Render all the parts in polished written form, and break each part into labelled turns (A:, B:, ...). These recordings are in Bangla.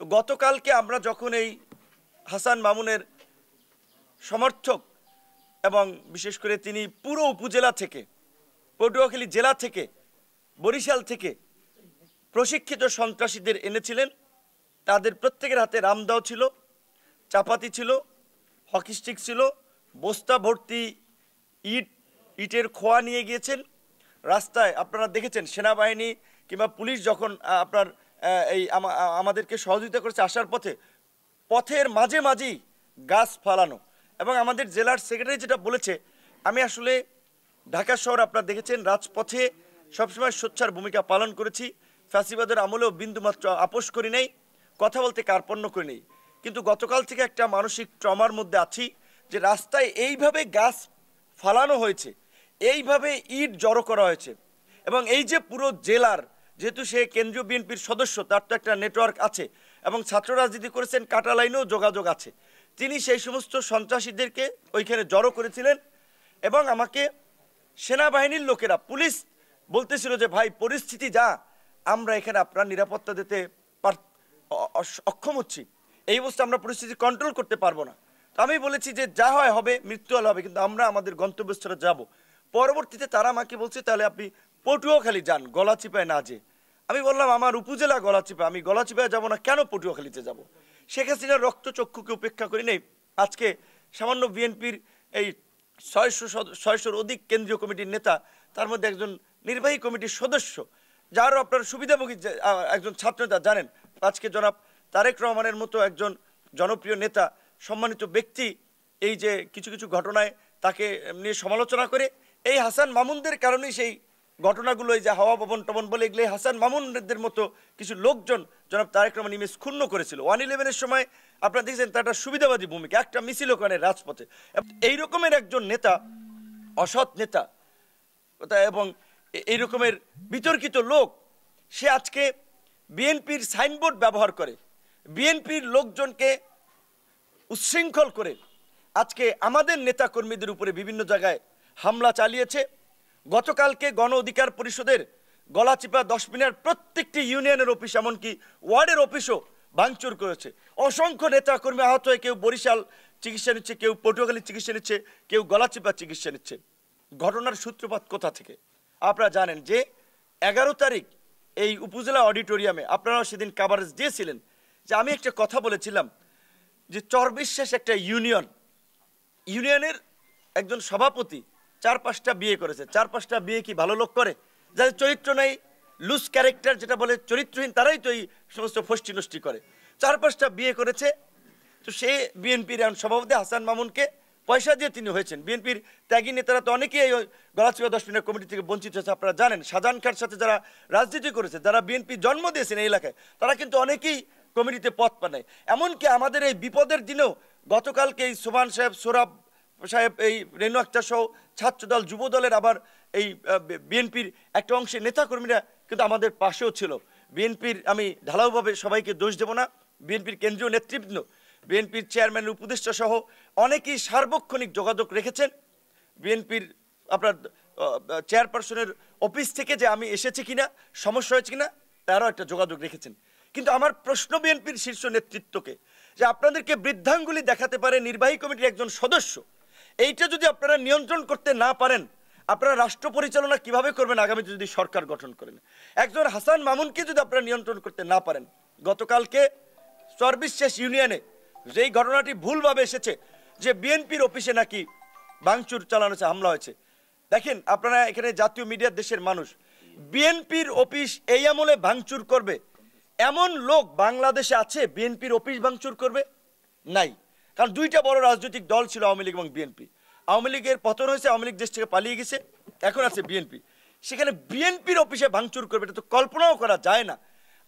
A: তো গতকালকে আমরা যখন এই হাসান মামুনের সমর্থক এবং বিশেষ করে তিনি পুরো উপজেলা থেকে, পটুয়াখালী জেলা থেকে, বরিশাল থেকে প্রশিক্ষিত সন্ত্রাসীদের এনেছিলেন, তাদের প্রত্যেকের হাতে রামদাও ছিল, চাপাতি ছিল, হকি স্টিক ছিল, বস্তা ভর্তি ইটের খোয়া নিয়ে গিয়েছেন। রাস্তায় আপনারা দেখেছেন সেনাবাহিনী কিংবা পুলিশ যখন আপনার আমাদেরকে সহযোগিতা করেছে আসার পথের মাঝে মাঝেই গাছ ফালানো। এবং আমাদের জেলার সেক্রেটারি যেটা বলেছে, আমি আসলে ঢাকা শহর আপনারা দেখেছেন রাজপথে সবসময় সোচ্চার ভূমিকা পালন করেছি, ফ্যাসিবাদের আমলেও বিন্দুমাত্র আপোষ করি নাই, কথা বলতে কার্পণ্য করি নাই। কিন্তু গতকাল থেকে একটা মানসিক ট্রমার মধ্যে আছি যে রাস্তায় এইভাবে গাছ ফালানো হয়েছে, এইভাবে ইট জড়ো করা হয়েছে, এবং এই যে পুরো জেলার, যেহেতু সে কেন্দ্রীয় বিএনপির সদস্য, তার তো একটা নেটওয়ার্ক আছে এবং ছাত্র রাজনীতি করেছেন, কাটা লাইনেও যোগাযোগ আছে, তিনি সেই সমস্ত সন্ত্রাসীদেরকে ওইখানে জড়ো করেছিলেন। এবং আমাকে সেনাবাহিনীর লোকেরা, পুলিশ বলতেছিল যে ভাই পরিস্থিতি যা, আমরা এখানে আপনার নিরাপত্তা দিতে অক্ষম হচ্ছি, এই অবস্থা আমরা পরিস্থিতি কন্ট্রোল করতে পারবো না। তো আমি বলেছি যে যা হয় হবে, মৃত্যু হলে হবে, কিন্তু আমরা আমাদের গন্তব্যস্থলে যাব। পরবর্তীতে তারা আমাকে বলছে তাহলে আপনি পটুয়াখালী যান, গলাচিপায় না যে। আমি বললাম আমার উপজেলা গলাচিপা, আমি গলাচিপায় যাব না, কেন পটুয়াখালীতে যাব? শেখ হাসিনার রক্তচক্ষুকে উপেক্ষা করি নেই। আজকে সামান্য বিএনপির এই 600-র অধিক কেন্দ্রীয় কমিটির নেতা, তার মধ্যে একজন নির্বাহী কমিটির সদস্য, যারও আপনার সুবিধাভোগী একজন ছাত্রনেতা জানেন, আজকে জনাব তারেক রহমানের মতো একজন জনপ্রিয় নেতা, সম্মানিত ব্যক্তি, এই যে কিছু কিছু ঘটনায় তাকে নিয়ে সমালোচনা করে, এই হাসান মামুনদের কারণেই সেই ঘটনাগুলো, এই যে হাওয়া ভবন টবন বলে এগুলো হাসান মামুনদের মতো কিছু লোকজন জনাব তারেক রহমান ইমেজ ক্ষুণ্ণ করেছিল। 111-এর সময় আপনারা দেখছেন তার একটা সুবিধাবাদী ভূমিকা, একটা মিছিল ওখানে রাজপথে। এই রকমের একজন নেতা, অসৎ নেতা এবং এই রকমের বিতর্কিত লোক, সে আজকে বিএনপির সাইনবোর্ড ব্যবহার করে, বিএনপির লোকজনকে উচ্ছৃঙ্খল করে আজকে আমাদের নেতা কর্মীদের উপরে বিভিন্ন জায়গায় হামলা চালিয়েছে। গতকালকে গণ অধিকার পরিষদের গলাচিপা 10 মিনার প্রত্যেকটি ইউনিয়নের অফিস, এমনকি ওয়ার্ডের অফিসও ভাঙচুর করেছে। অসংখ্য নেতা কর্মী আহত হয়ে কেউ বরিশাল চিকিৎসা নিচ্ছে, কেউ পটুয়াখালী চিকিৎসা নিচ্ছে, কেউ গলাচিপা চিকিৎসা নিচ্ছে। ঘটনার সূত্রপাত কোথা থেকে আপনারা জানেন যে 11 তারিখ এই উপজেলা অডিটোরিয়ামে আপনারা সেদিন কাভারেজ দিয়েছিলেন যে আমি একটা কথা বলেছিলাম যে চরবিশ্বাস একটা ইউনিয়নের একজন সভাপতি 4-5টা বিয়ে করেছে। 4-5টা বিয়ে কি ভালো লোক করে? যাদের চরিত্র নেই, লুজ ক্যারেক্টার যেটা বলে, চরিত্রহীন, তারাই তো এই সমস্ত ফষ্টি নষ্টি করে। 4-5টা বিয়ে করেছে। তো সে বিএনপির সভাপতি হাসান মামুনকে পয়সা দিয়ে তিনি হয়েছেন। বিএনপির ত্যাগী নেতারা তো অনেকেই ওই গলাচিপা 10 মিনার কমিটি থেকে বঞ্চিত হয়েছে। আপনারা জানেন শাহজাহান খানের সাথে যারা রাজনীতি করেছে, যারা বিএনপি জন্ম দিয়েছেন এই এলাকায়, তারা কিন্তু অনেকেই কমিটিতে পদ পায়। এমনকি আমাদের এই বিপদের দিনেও গতকালকে এই সোমান সাহেব, সোরাব সাহেব, এই রেনু আক্তার সহ ছাত্রদল, যুবদলের, আবার এই বিএনপির একটা অংশের নেতাকর্মীরা কিন্তু আমাদের পাশেও ছিল। বিএনপির, আমি ঢালাওভাবে সবাইকে দোষ দেব না, বিএনপির কেন্দ্রীয় নেতৃবৃন্দ, বিএনপির চেয়ারম্যানের উপদেষ্টা সহ অনেকেই সার্বক্ষণিক যোগাযোগ রেখেছেন। বিএনপির আপনার চেয়ারপারসনের অফিস থেকে যে আমি এসেছি কিনা, সমস্যা হয়েছে কিনা, তারাও একটা যোগাযোগ রেখেছেন। কিন্তু আমার প্রশ্ন বিএনপির শীর্ষ নেতৃত্বকে, যে আপনাদেরকে বৃদ্ধাঙ্গুলি দেখাতে পারে নির্বাহী কমিটির একজন সদস্য, এইটা যদি আপনারা নিয়ন্ত্রণ করতে না পারেন, আপনারা রাষ্ট্র পরিচালনা কিভাবে করবেন আগামীতে যদি সরকার গঠন করেন? একজন হাসান মামুনকে যদি আপনারা নিয়ন্ত্রণ করতে না পারেন, গতকালকে চরবিশ্বাস ইউনিয়নে যেই ঘটনাটি ভুলভাবে এসেছে যে বিএনপির অফিসে নাকি ভাঙচুর চালানো হয়েছে, হামলা হয়েছে, দেখেন আপনারা এখানে জাতীয় মিডিয়ার দেশের মানুষ, বিএনপির অফিস এই আমলে ভাঙচুর করবে এমন লোক বাংলাদেশে আছে? বিএনপির অফিস ভাঙচুর করবে? নাই। কারণ দুইটা বড় রাজনৈতিক দল ছিল, আওয়ামী লীগ এবং বিএনপি। আওয়ামী লীগের পতন হয়েছে, আওয়ামী লীগ দেশ থেকে পালিয়ে গেছে, এখন আছে বিএনপি। সেখানে বিএনপির অফিসে ভাঙচুর করবে, এটা তো কল্পনাও করা যায় না।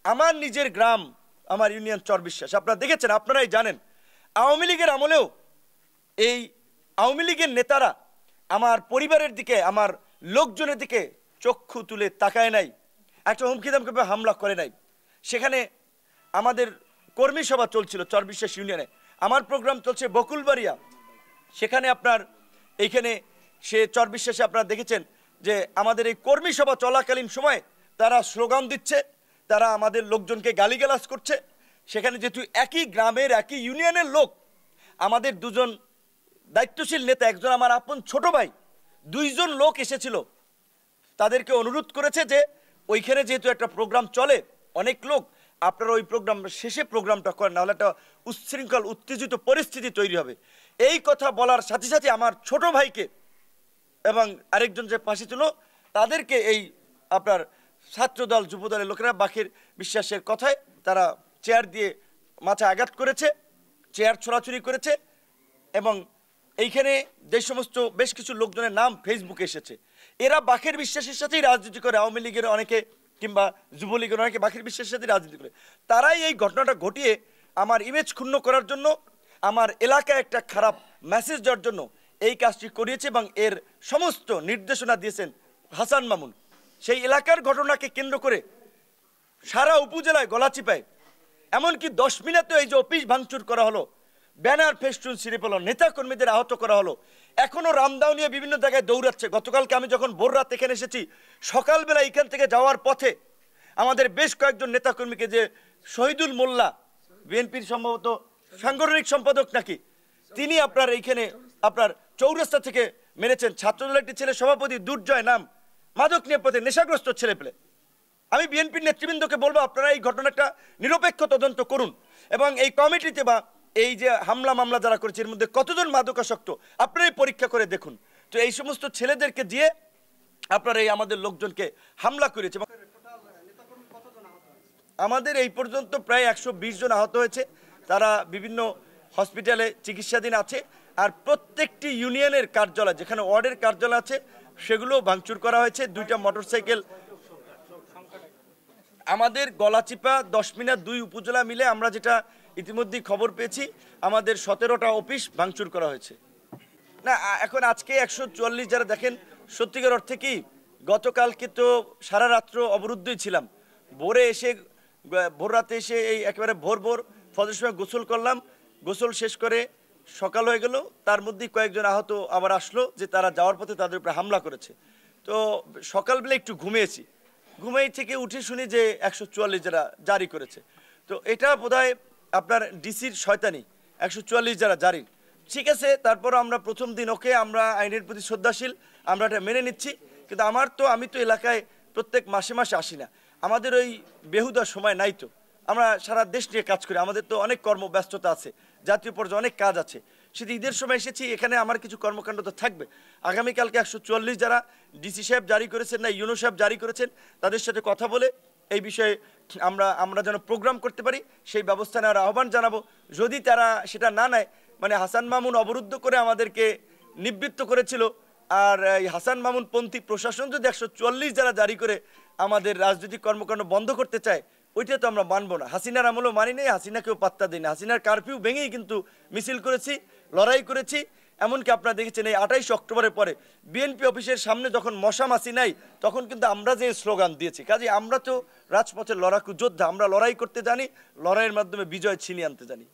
A: আমার নিজের গ্রাম, আমার ইউনিয়ন চরবিশ্বাস, আপনারা দেখেছেন, আপনারাই জানেন, আওয়ামী লীগের আমলেও এই আওয়ামী লীগের নেতারা আমার পরিবারের দিকে, আমার লোকজনের দিকে চক্ষু তুলে তাকায় নাই, একটা হুমকি দামকে হামলা করে নাই। সেখানে আমাদের কর্মী সভা চলছিল চরবিশ্বাস ইউনিয়নে, আমার প্রোগ্রাম চলছে বকুলবাড়িয়া, সেখানে আপনার এইখানে সে চরবিশ্বাসে আপনারা দেখেছেন যে আমাদের এই কর্মী সভা চলাকালীন সময় তারা স্লোগান দিচ্ছে, তারা আমাদের লোকজনকে গালিগালাজ করছে। সেখানে যেহেতু একই গ্রামের একই ইউনিয়নের লোক, আমাদের দুজন দায়িত্বশীল নেতা, একজন আমার আপন ছোট ভাই, দুইজন লোক এসেছিল, তাদেরকে অনুরোধ করেছে যে ওইখানে যেহেতু একটা প্রোগ্রাম চলে, অনেক লোক, আপনারা ওই প্রোগ্রাম শেষে প্রোগ্রামটা করেন, নাহলে একটা উচ্ছৃঙ্খল উত্তেজিত পরিস্থিতি তৈরি হবে। এই কথা বলার সাথে সাথে আমার ছোট ভাইকে এবং আরেকজন যে পাশে ছিল তাদেরকে এই আপনার ছাত্রদল যুবদলের লোকেরা বাকির বিশ্বাসের কথায় তারা চেয়ার দিয়ে মাথায় আঘাত করেছে, চেয়ার ছোড়াছুরি করেছে। এবং এইখানে যে সমস্ত বেশ কিছু লোকজনের নাম ফেসবুকে এসেছে, এরা বাকের বিশ্বাসের সাথেই রাজনীতি করে, আওয়ামী লীগের অনেকে কিংবা যুবলীগের অনেকে বাকের বিশ্বাসের সাথে রাজনীতি করে। তারাই এই ঘটনাটা ঘটিয়ে আমার ইমেজ ক্ষুণ্ণ করার জন্য, আমার এলাকায় একটা খারাপ মেসেজ দেওয়ার জন্য এই কাজটি করিয়েছে এবং এর সমস্ত নির্দেশনা দিয়েছেন হাসান মামুন। সেই এলাকার ঘটনাকে কেন্দ্র করে সারা উপজেলায় গলাচিপায়, এমনকি 10 মিনিটে এই যে অফিস ভাঙচুর করা হলো, ব্যানার ফেস্টুন ছিঁড়ে পেল, নেতা কর্মীদের আহত করা হলো, এখনো রামদাও নিয়ে বিভিন্ন জায়গায় দৌড়াচ্ছে। গতকালকে আমি যখন ভোর রাত এখানে এসেছি, সকালবেলা এখান থেকে যাওয়ার পথে আমাদের বেশ কয়েকজন নেতা কর্মীকে, যে শহীদুল মোল্লা, বিএনপির সম্ভবত সাংগঠনিক সম্পাদক নাকি, তিনি আপনার এইখানে আপনার চৌরাস্তা থেকে মেরেছেন। ছাত্রদলের একটি ছেলে সভাপতি, দুর্জয় নাম, মাদক নিয়ে পথে নেশাগ্রস্ত ছেলে পেলে। আমি বিএনপির নেতৃবৃন্দকে বলবো, আপনারা এই ঘটনাটা নিরপেক্ষ তদন্ত করুন এবং এই কমিটিতে বা এই যে হামলা মামলা যারা করেছে এর মধ্যে কতজন মাদকাসক্ত আপনারাই পরীক্ষা করে দেখুন। তো এই সমস্ত ছেলেদেরকে দিয়ে আপনারা এই আমাদের লোকজনকে হামলা করেছে। আমাদের এই পর্যন্ত প্রায় 120 জন আহত হয়েছে, তারা বিভিন্ন হসপিটালে চিকিৎসাধীন আছে। আর প্রত্যেকটি ইউনিয়নের কার্যালয়, যেখানে ওয়ার্ডের কার্যালয় আছে, সেগুলো ভাঙচুর করা হয়েছে। 2টা মোটরসাইকেল, আমাদের গলাচিপা 10 মিনিট 2 উপজেলা মিলে আমরা যেটা ইতিমধ্যেই খবর পেয়েছি, আমাদের 17টা অফিস ভাঙচুর করা হয়েছে। না, এখন আজকে 144 যারা, দেখেন সত্যিকার অর্থে কি, গতকালকে তো সারা রাত্র অবরুদ্ধই ছিলাম। ভোর রাতে এসে এই একেবারে ভোর ফজরের সময় গোসল করলাম, গোসল শেষ করে সকাল হয়ে গেল, তার মধ্যেই কয়েকজন আহত আবার আসলো, যে তারা যাওয়ার পথে তাদের উপরে হামলা করেছে। তো সকালবেলা একটু ঘুমিয়েছি, ঘুমিয়ে থেকে উঠে শুনি যে 144 যারা জারি করেছে। তো এটা বোধহয় আপনার ডিসির শয়তানি, 144 যারা জারি, ঠিক আছে। তারপর আমরা প্রথম দিন ওকে, আমরা আইনের প্রতি শ্রদ্ধাশীল, আমরা এটা মেনে নিচ্ছি। কিন্তু আমি তো এলাকায় প্রত্যেক মাসে মাসে আসি না, আমাদের ওই বেহুদা সময় নাই। তো আমরা সারা দেশ নিয়ে কাজ করি, আমাদের তো অনেক কর্মব্যস্ততা আছে, জাতীয় পর্যায়ে অনেক কাজ আছে। সেটা ঈদের সময় এসেছি, এখানে আমার কিছু কর্মকাণ্ড তো থাকবে। আগামীকালকে 144 যারা ডিসি সাহেব জারি করেছেন না ইউনো সাহেব জারি করেছেন, তাদের সাথে কথা বলে এই বিষয়ে আমরা যেন প্রোগ্রাম করতে পারি সেই ব্যবস্থা নেওয়ার আহ্বান জানাবো। যদি তারা সেটা না নেয়, মানে হাসান মামুন অবরুদ্ধ করে আমাদেরকে নিবৃত্ত করেছিল, আর এই হাসান মামুন পন্থী প্রশাসন যদি 144 যারা জারি করে আমাদের রাজনৈতিক কর্মকাণ্ড বন্ধ করতে চায়, ওইটা তো আমরা মানবো না। হাসিনার আমলেও মানি নেই, হাসিনাকেও পাত্তা দিই না। হাসিনার কারফিউ ভেঙেই কিন্তু মিছিল করেছি, লড়াই করেছি। এমনকি আপনারা দেখেছেন এই 28 অক্টোবরের পরে বিএনপি অফিসের সামনে যখন মশা মাছি নাই, তখন কিন্তু আমরা যে স্লোগান দিয়েছি। কাজে আমরা তো রাজপথের লড়াকু যোদ্ধা, আমরা লড়াই করতে জানি, লড়াইয়ের মাধ্যমে বিজয় ছিনিয়ে আনতে জানি।